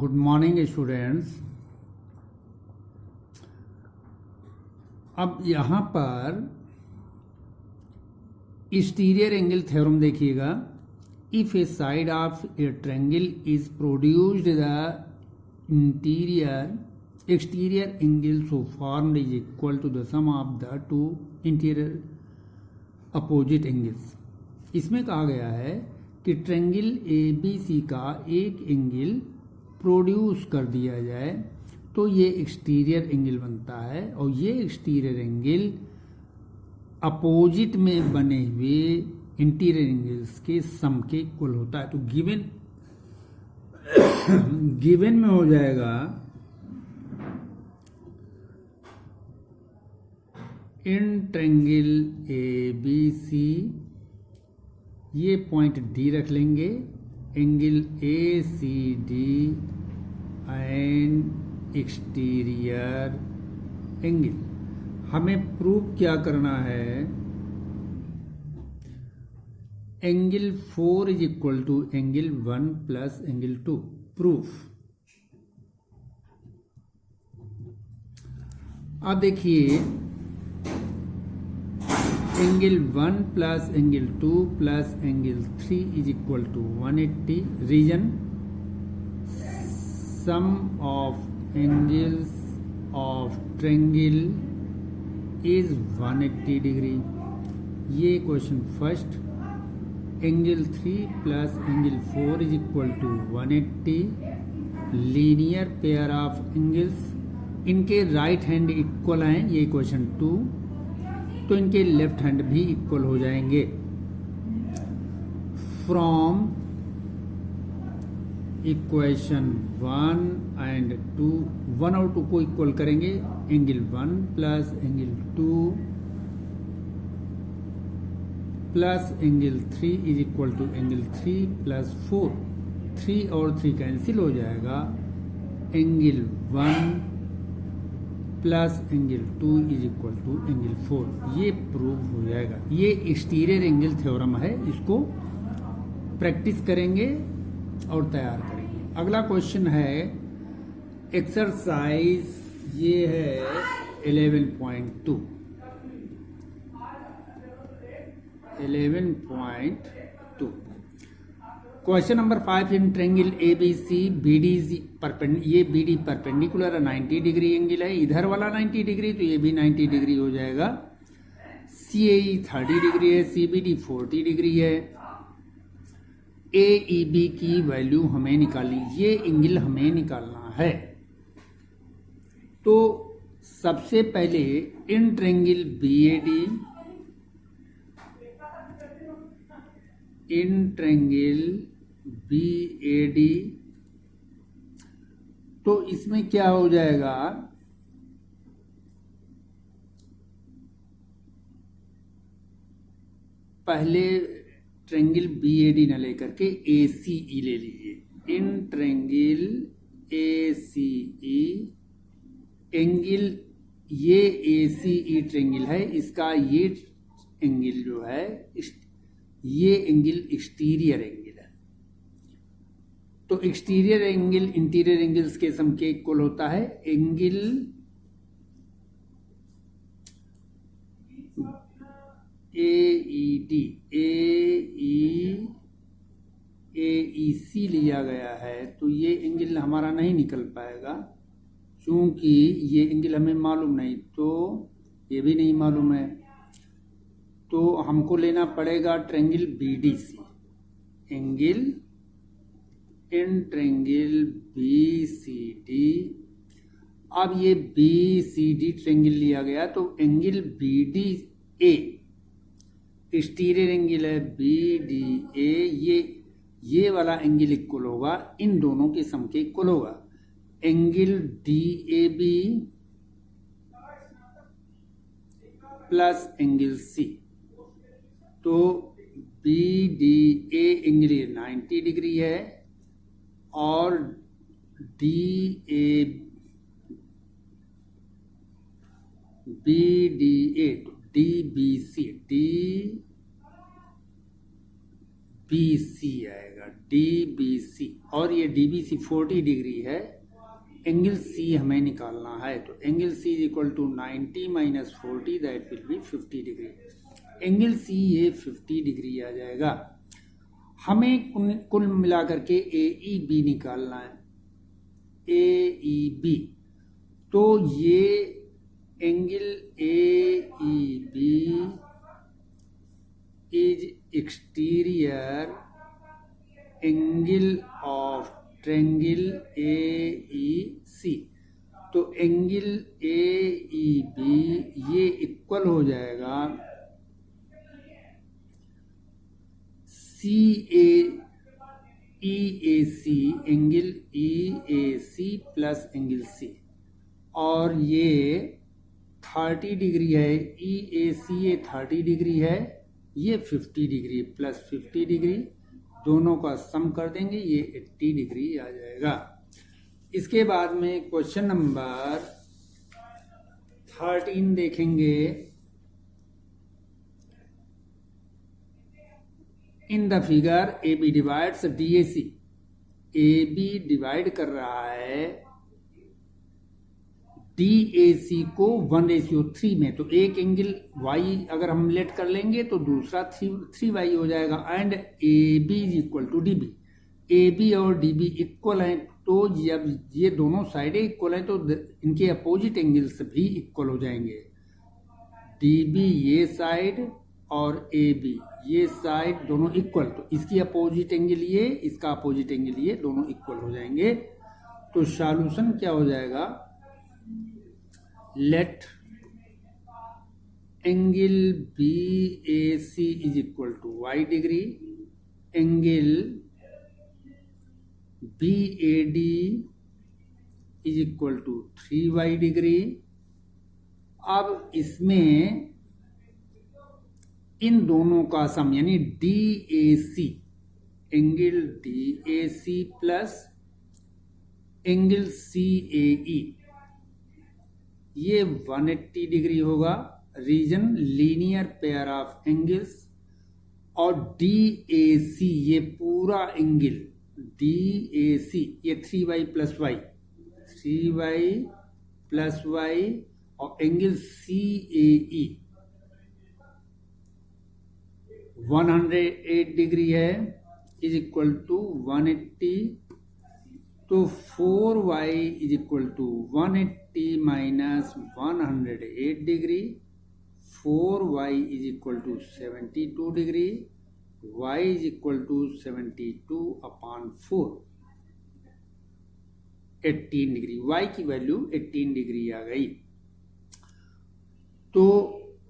Good morning students. अब यहाँ पर एक्सटीरियर एंगल थ्योरम देखिएगा। If a side of a triangle is produced the exterior angle so formed is equal to the sum of the two interior opposite angles. इसमें कहा गया है कि triangle A B सी का एक एंगल प्रोड्यूस कर दिया जाए तो ये एक्सटीरियर एंगल बनता है और ये एक्सटीरियर एंगल अपोजिट में बने हुए इंटीरियर एंगल्स के सम के इक्वल होता है। तो गिवन में हो जाएगा इन ट्रायंगल ए बी सी, ये पॉइंट डी रख लेंगे, angle A C D and exterior angle. हमें प्रूव क्या करना है? Angle 4 is equal to angle 1 plus angle 2। Proof. अब देखिए, angle 1 plus angle 2 plus angle 3 is equal to 180। Reason, sum of angles of triangle is 180 degree. ये question first. Angle 3 plus angle 4 is equal to 180। Linear pair of angles, इनके right hand equal हैं, ये question 2, तो इनके left hand भी equal हो जाएंगे। From equation 1 and 2, 1 और 2 को इक्वल करेंगे। Angle 1 plus angle 2 plus angle 3 is equal to angle 3 plus 4। 3 और 3 कैंसिल हो जाएगा। Angle 1 plus angle 2 is equal to angle 4। ये प्रूव हो जाएगा। ये एक्सटीरियर एंगल थ्योरम है, इसको प्रैक्टिस करेंगे और तैयार करेंगे। अगला क्वेश्चन है एक्सरसाइज, ये है 11.2। 11.2 question number 5। In triangle A B C B D, ये B D perpendicular 90 degree angle है, इधर वाला 90 डिग्री, तो ये भी 90 डिग्री हो जाएगा। सी ए 30 डिग्री है, सी बी डी 40 डिग्री है। ए ई बी की वैल्यू हमें निकालनी, ये एंगल हमें निकालना है। तो सबसे पहले in triangle B A D, in triangle B A D, तो इसमें क्या हो जाएगा? पहले ट्रायंगल बी ए डी न लेकर के ए सी ई ले लीजिए। इन ट्रायंगल ए सी ई एंगल, ये ए सी ई ट्रायंगल है, इसका ये एंगल जो है, ये एंगल एक्सटीरियर एंगल है। तो एक्सटीरियर एंगल इंटीरियर एंगल्स के सम के इक्वल होता है। Angle A E D, A E सी लिया गया है, तो ये एंगल हमारा नहीं निकल पाएगा क्योंकि ये एंगल हमें मालूम नहीं, तो ये भी नहीं मालूम है। तो हमको लेना पड़ेगा triangle B D C. Angle in triangle B C D, अब ये बी सी डी ट्रायंगल लिया गया, तो angle B D A exterior angle है, बी डी ए, ये वाला एंगल इक्वल होगा, इन दोनों के सम के इक्वल होगा। Angle D A B plus angle C, तो B D A angle 90 degree है और D A B D A D B C, B C आएगा, डी बी सी, और ये डी बी सी 40 डिग्री है, एंगल सी हमें निकालना है। तो angle C is equal to 90 minus 40, that will be 50 degree. Angle C ये 50 degree आ जाएगा। हमें कुल मिलाकर के ए ई बी निकालना है, ए ई बी। तो ये angle A E B is exterior angle of triangle A E C. तो एंगल ए ई बी ये इक्वल हो जाएगा C A E A C, angle E A C plus angle C, और ये 30 degree है, ई A C ये 30 degree है, ये 50 डिग्री प्लस 50 डिग्री, दोनों का सम कर देंगे, ये 80 डिग्री आ जाएगा। इसके बाद में क्वेश्चन नंबर 13 देखेंगे। In the figure A B divides D A C, A B divide कर रहा है डी ए सी को 1:3 में। तो एक एंगल वाई अगर हम लेट कर लेंगे तो दूसरा 3y हो जाएगा। And A B is equal to D B, A B और डी बी इक्वल हैं, तो जब ये दोनों साइडें इक्वल हैं तो इनके अपोजिट एंगल्स भी इक्वल हो जाएंगे। डी बी ये साइड और ए बी ये साइड दोनों इक्वल, तो इसकी अपोजिट एंगल ये, इसका अपोजिट एंगल ये, दोनों इक्वल हो जाएंगे। तो सॉल्यूशन क्या हो जाएगा, let angle B A C is equal to Y degree, angle B A D is equal to 3y degree. अब इसमें इन दोनों का सम यानी D A C, angle D A C plus angle C A E, ये 180 degree होगा। Reason linear pair of angles, और D A C ये पूरा एंगल डी ए सी ये 3y plus Y, 3y plus Y, और angle C A E 108 degree है, is equal to 180। तो 4y is equal to 180 minus 108 degree, 4y is equal to 72 degree, y is equal to 72/4, 18 degree. y की value 18 degree आ गई। तो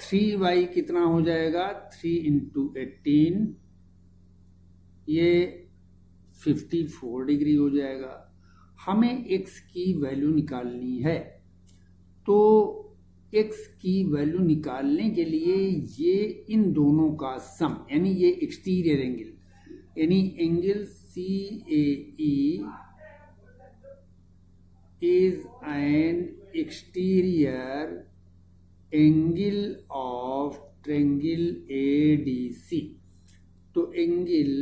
3y कितना हो जाएगा, 3 इंटू 18, ये 54 डिग्री हो जाएगा। हमें x की वैल्यू निकालनी है, तो x की वैल्यू निकालने के लिए ये इन दोनों का सम, यानी ये एक्सटीरियर एंगल, यानी angle C A E is an exterior angle of triangle A D C. तो angle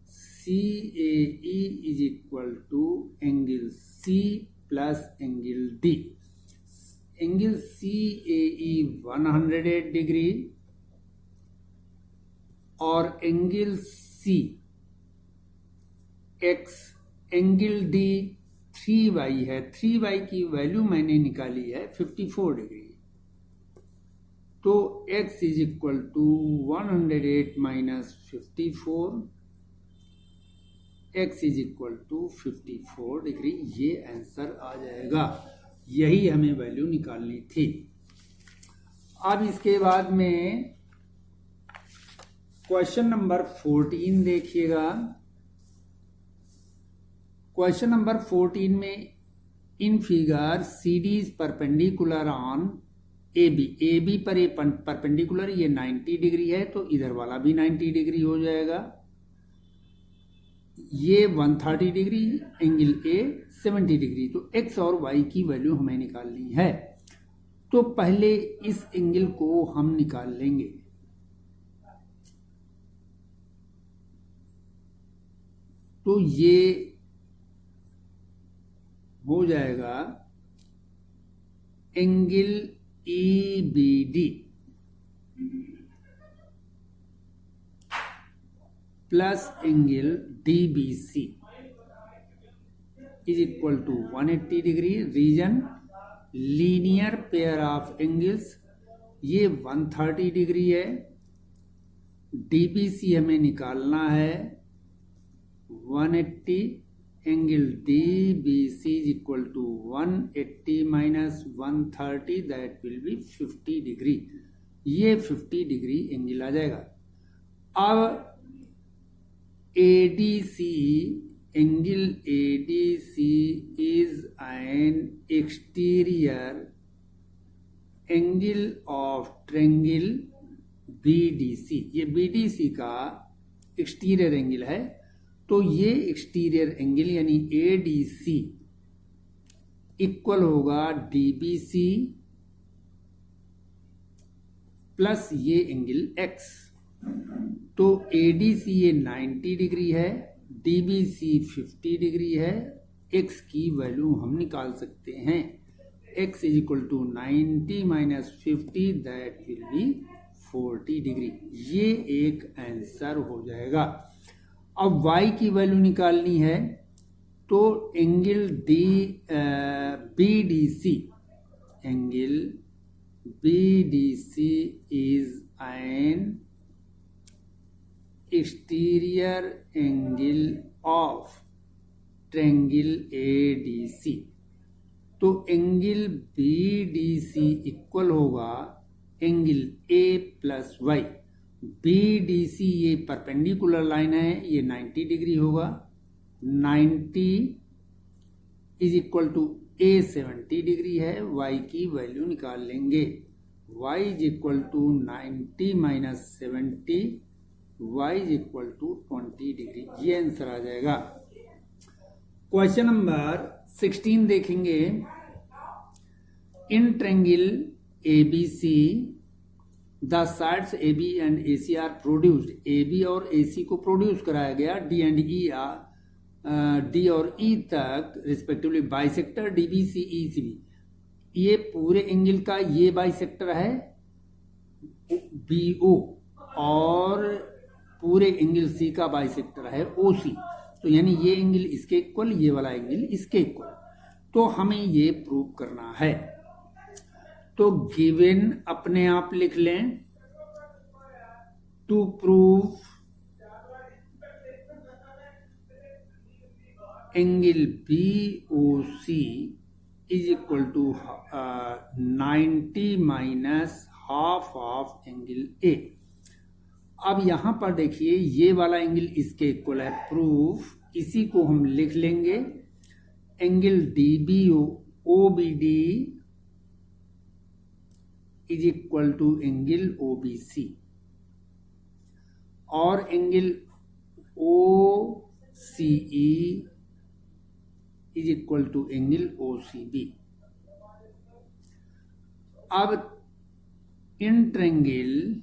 C A E is equal to angle C plus angle D. Angle C A E 108 degree और angle C X, angle D 3y है, 3y की value मैंने निकाली है 54 degree. तो x is equal to 108 minus 54, x is equal to 54 degree, ये answer आ जाएगा। यही हमें वैल्यू निकालनी थी। अब इसके बाद में क्वेश्चन नंबर 14 देखिएगा। क्वेश्चन नंबर 14 में in figure C D is perpendicular on A B, A B पर ये परपेंडिकुलर, ये 90 डिग्री है, तो इधर वाला भी 90 डिग्री हो जाएगा। ये 130 डिग्री, एंगल ए 70 डिग्री। तो x और y की वैल्यू हमें निकालनी है। तो पहले इस एंगल को हम निकाल लेंगे। तो ये हो जाएगा angle EBD plus angle DBC is equal to 180 degree. Reason linear pair of angles, ये 130 डिग्री है। DBC हमें निकालना है 180, angle DBC is equal to 180 minus 130, that will be 50 degree. ये 50 डिग्री एंगल आ जाएगा। अब ADC, angle ADC is an exterior angle of triangle BDC। ये BDC का एक्सटीरियर एंगल है। तो ये एक्सटीरियर एंगल यानी ADC इक्वल होगा DBC प्लस ये एंगल X। तो ADC ये 90 डिग्री है, DBC 50 डिग्री है। X की वैल्यू हम निकाल सकते हैं। X is equal to 90 minus 50, that will be 40 degree. ये एक आंसर हो जाएगा। अब y की वैल्यू निकालनी है, तो angle BDC, angle BDC is an exterior angle of triangle ADC। तो एंगल BDC इक्वल होगा angle A plus y. BDC ये परपेंडिकुलर लाइन है, ये 90 डिग्री होगा। 90 is equal to A 70 degree है। y की वैल्यू निकाल लेंगे। y is equal to 90 minus 70, y is equal to 20 degree. ये आंसर आ जाएगा। क्वेश्चन नंबर 16 देखेंगे। In triangle ABC the sides AB and AC are produced. AB और AC को प्रोड्यूस कराया गया। D एंड E D और E तक रिस्पेक्टिवली बाइसेक्टर DBC ECB। ये पूरे एंगल का ये बाइसेक्टर है BO और पूरे एंगल C का बाइसेक्टर है OC। तो यानी ये एंगल इसके इक्वल, ये वाला एंगल इसके इक्वल। तो हमें ये प्रूव करना है। तो गिवन अपने आप लिख लें। To prove angle BOC is equal to 90 minus half of angle A। अब यहां पर देखिए ये वाला एंगल इसके इक्वल है। प्रूफ इसी को हम लिख लेंगे। Angle OBD is equal to angle OBC और angle OCE is equal to angle OCB। अब इन ट्रायंगल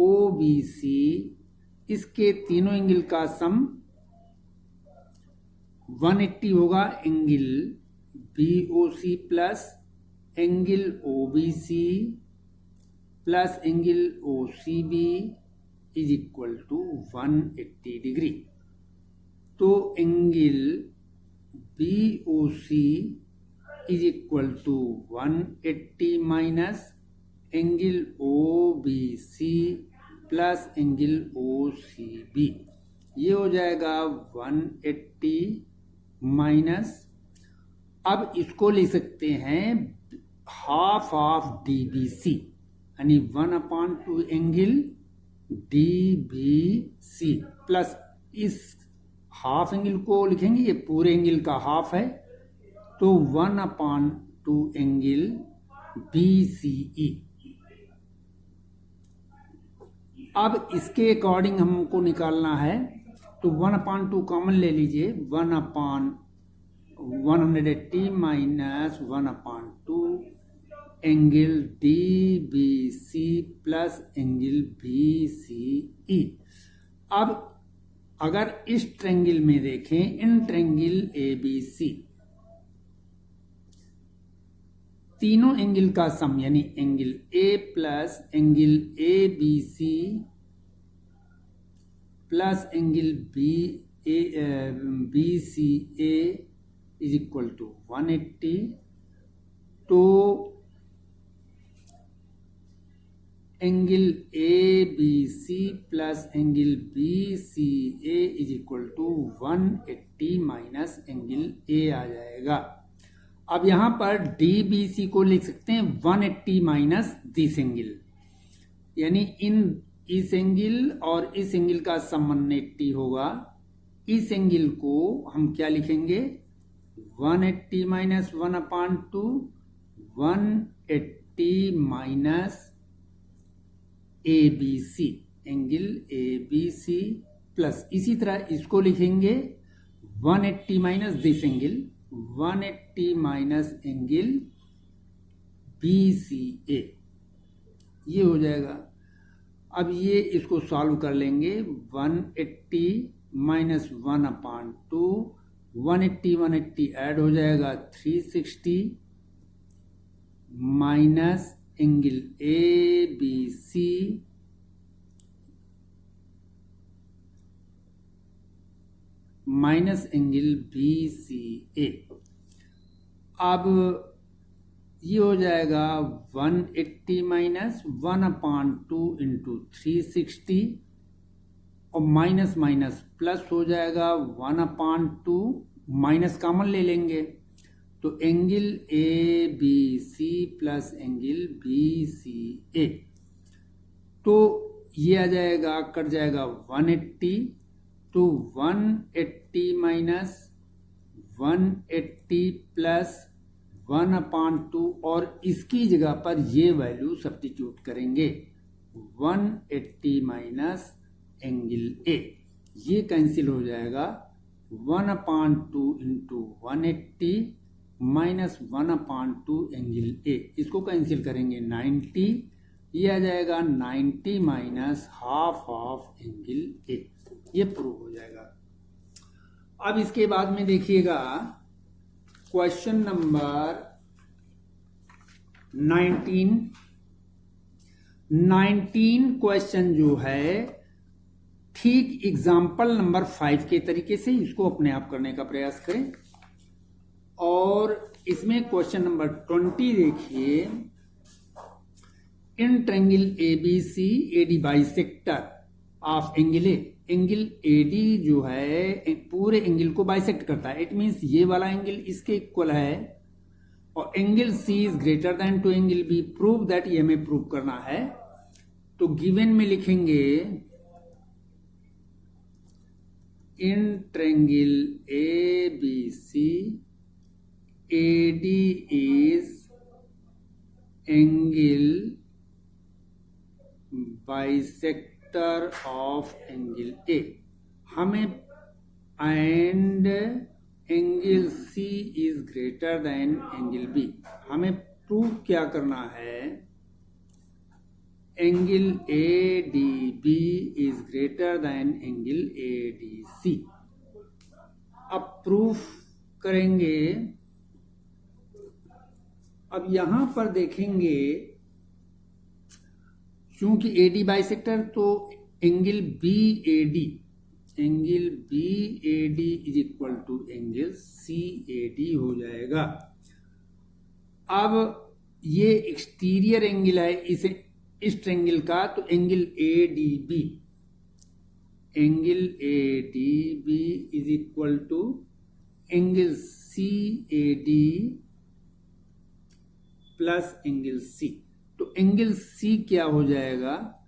OBC इसके तीनों एंगल का सम 180 होगा। Angle BOC plus angle OBC plus angle OCB is equal to 180 degree. तो angle BOC is equal to 180 minus angle OBC plus angle OCB। ये हो जाएगा 180 minus, अब इसको ले सकते हैं हाफ ऑफ DBC यानी 1/2 एंगल DBC प्लस इस हाफ एंगल को लिखेंगे, ये पूरे एंगल का हाफ है। तो 1/2 एंगल BCE। अब इसके अकॉर्डिंग हमको निकालना है। तो 1/2 कॉमन ले लीजिए। 1/180 minus 1/2 angle DBC plus angle BCE। अब अगर इस ट्रायंगल में देखें, इन ट्रायंगल ए बी सी, तीनों एंगल का सम यानी angle A plus angle A B C plus angle B C A is equal to 180। तो angle A B C plus angle B C A is equal to 180 minus angle A आ जाएगा। अब यहां पर D B सी को लिख सकते हैं 180 माइनस दिस एंगल, यानी इस एंगल और इस एंगल का सम 180 होगा। इस एंगल को हम क्या लिखेंगे, 180 minus 1/2, 180 minus A B C, angle A B C plus, इसी तरह इसको लिखेंगे 180 minus this angle, 180 minus angle B C A, ये हो जाएगा। अब ये इसको सॉल्व कर लेंगे, 180 माइनस 1/2, 180 ऐड हो जाएगा 360 minus angle A B C minus angle B C A. अब ये हो जाएगा 180 माइनस 1/2 इंटू 360 और माइनस माइनस प्लस हो जाएगा 1/2, माइनस कॉमन ले लेंगे तो angle A B C plus angle B C A, तो ये आ जाएगा, कट जाएगा 180, तो 180 माइनस 180 प्लस 1/2 और इसकी जगह पर ये वैल्यू सब्स्टिट्यूट करेंगे, 180 माइनस एंगल ए, ये कैंसिल हो जाएगा, 1/2 इंटू 180 माइनस 1/2 एंगल ए, इसको कैंसिल करेंगे 90, ये आ जाएगा 90 माइनस हाफ ऑफ एंगल ए, ये प्रूव हो जाएगा। अब इसके बाद में देखिएगा क्वेश्चन नंबर 19 क्वेश्चन जो है ठीक एग्जाम्पल नंबर 5 के तरीके से इसको अपने आप करने का प्रयास करें। और इसमें क्वेश्चन नंबर 20 देखिए, in triangle A B C AD bisector of angle A, angle AD जो है पूरे एंगल को बाइसेक्ट करता है, इट मीन्स ये वाला एंगल इसके इक्वल है और angle C is greater than two angle B, prove that, ये हमें प्रूव करना है। तो गिवन में लिखेंगे in triangle A B C AD is angle bisector of angle A, हमें and angle C is greater than angle B, हमें prove क्या करना है, angle ADB is greater than angle ADC। अब प्रूफ करेंगे। अब यहां पर देखेंगे चूंकि एडी बाइसेक्टर, तो angle B AD is equal to angle C AD हो जाएगा। अब ये एक्सटीरियर एंगल है इस ट्रायंगल का, तो angle ADB is equal to angle C AD plus angle C. तो एंगल सी क्या हो जाएगा,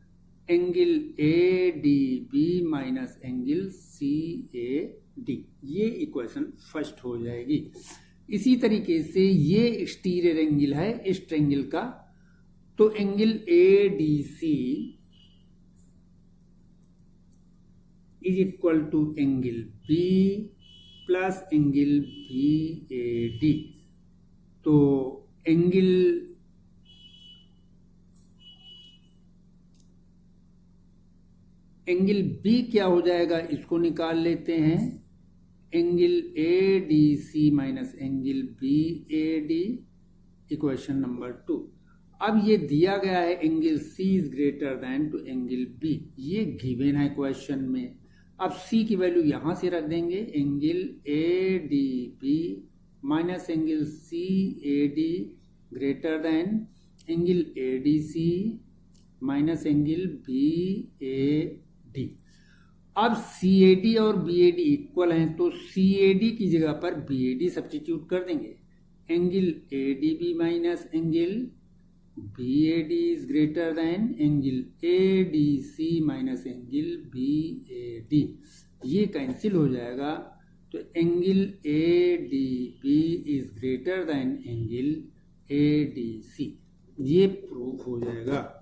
angle A D B minus angle C A D, ये इक्वेशन फर्स्ट हो जाएगी। इसी तरीके से ये एक्सटीरियर एंगल है इस ट्रायंगल का, तो angle A D C is equal to angle B plus angle B A D. तो एंगल एंगल बी क्या हो जाएगा, इसको निकाल लेते हैं। Angle A D C minus angle B A D, equation number 2। अब ये दिया गया है angle C is greater than two angle B, ये गिवन है क्वेश्चन में। अब सी की वैल्यू यहां से रख देंगे, angle A D B minus angle C A D greater than angle A D C minus angle B A D. अब सी ए डी और बी ए डी इक्वल हैं, तो सी ए डी की जगह पर बी ए डी सब्सटीट्यूट कर देंगे। Angle A D B minus angle B A D is greater than angle A D C minus angle B A D, ये cancel हो जाएगा। तो angle A D B is greater than angle A D C, ये proof हो जाएगा।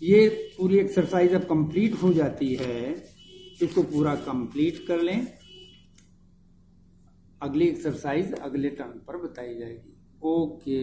ये पूरी exercise अब कंप्लीट हो जाती है, इसको पूरा कंप्लीट कर लें। अगली एक्सरसाइज अगले टर्न पर बताई जाएगी। ओके।